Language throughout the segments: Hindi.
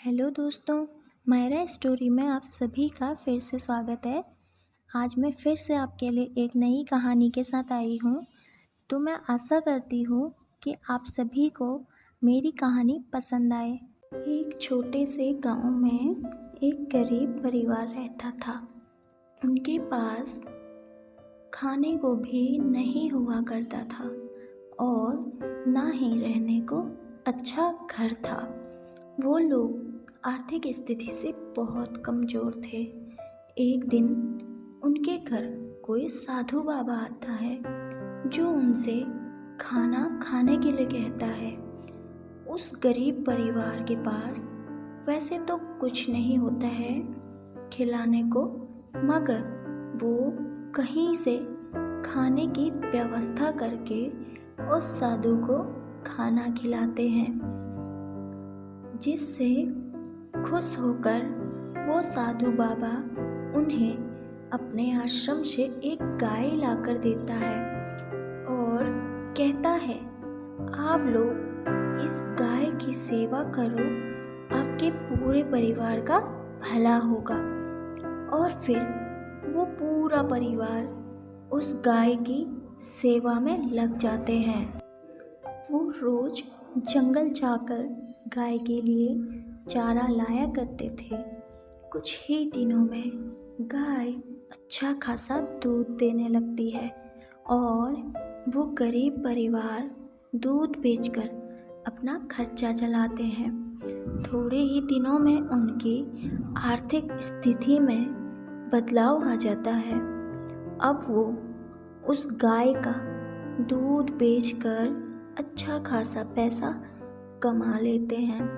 हेलो दोस्तों, मायरा स्टोरी में आप सभी का फिर से स्वागत है। आज मैं फिर से आपके लिए एक नई कहानी के साथ आई हूँ। तो मैं आशा करती हूँ कि आप सभी को मेरी कहानी पसंद आए। एक छोटे से गांव में एक गरीब परिवार रहता था। उनके पास खाने को भी नहीं हुआ करता था और ना ही रहने को अच्छा घर था। वो लोग आर्थिक स्थिति से बहुत कमज़ोर थे। एक दिन उनके घर कोई साधु बाबा आता है जो उनसे खाना खाने के लिए कहता है। उस गरीब परिवार के पास वैसे तो कुछ नहीं होता है खिलाने को, मगर वो कहीं से खाने की व्यवस्था करके उस साधु को खाना खिलाते हैं, जिससे खुश होकर वो साधु बाबा उन्हें अपने आश्रम से एक गाय लाकर देता है और कहता है, आप लोग इस गाय की सेवा करो, आपके पूरे परिवार का भला होगा। और फिर वो पूरा परिवार उस गाय की सेवा में लग जाते हैं। वो रोज जंगल जाकर गाय के लिए चारा लाया करते थे। कुछ ही दिनों में गाय अच्छा खासा दूध देने लगती है और वो गरीब परिवार दूध बेचकर अपना खर्चा चलाते हैं। थोड़े ही दिनों में उनकी आर्थिक स्थिति में बदलाव आ जाता है। अब वो उस गाय का दूध बेचकर अच्छा खासा पैसा कमा लेते हैं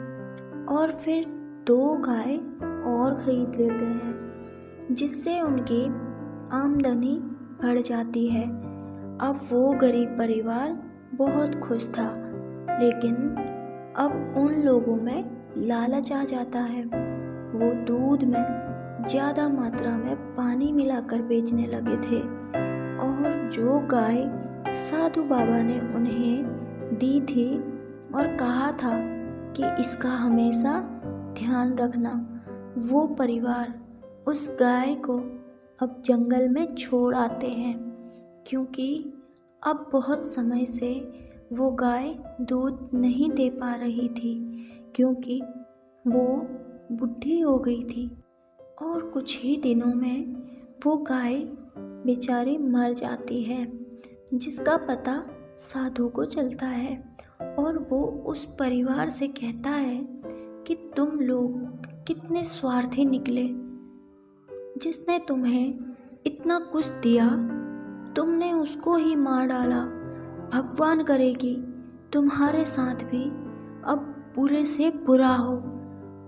और फिर 2 गाय और खरीद लेते हैं, जिससे उनकी आमदनी बढ़ जाती है। अब वो गरीब परिवार बहुत खुश था, लेकिन अब उन लोगों में लालच आ जाता है। वो दूध में ज़्यादा मात्रा में पानी मिलाकर बेचने लगे थे और जो गाय साधु बाबा ने उन्हें दी थी और कहा था कि इसका हमेशा ध्यान रखना, वो परिवार उस गाय को अब जंगल में छोड़ आते हैं, क्योंकि अब बहुत समय से वो गाय दूध नहीं दे पा रही थी, क्योंकि वो बुढ़ी हो गई थी। और कुछ ही दिनों में वो गाय बेचारी मर जाती है, जिसका पता साधु को चलता है और वो उस परिवार से कहता है कि तुम लोग कितने स्वार्थी निकले। जिसने तुम्हें इतना कुछ दिया, तुमने उसको ही मार डाला। भगवान करे कि तुम्हारे साथ भी अब बुरे से बुरा हो।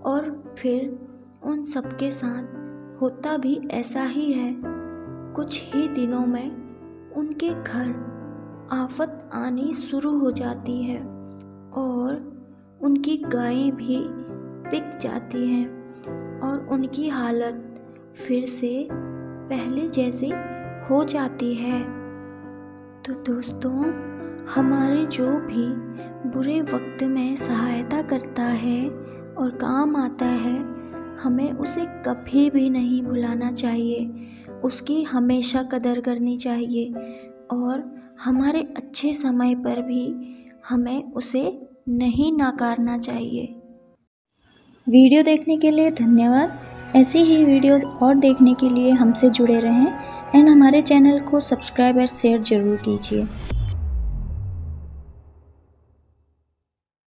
और फिर उन सबके साथ होता भी ऐसा ही है। कुछ ही दिनों में उनके घर आफत आनी शुरू हो जाती है और उनकी गायें भी बिक जाती हैं और उनकी हालत फिर से पहले जैसी हो जाती है। तो दोस्तों, हमारे जो भी बुरे वक्त में सहायता करता है और काम आता है, हमें उसे कभी भी नहीं भुलाना चाहिए। उसकी हमेशा कदर करनी चाहिए और हमारे अच्छे समय पर भी हमें उसे नहीं नकारना चाहिए। वीडियो देखने के लिए धन्यवाद। ऐसी ही वीडियोस और देखने के लिए हमसे जुड़े रहें एंड हमारे चैनल को सब्सक्राइब और शेयर ज़रूर कीजिए।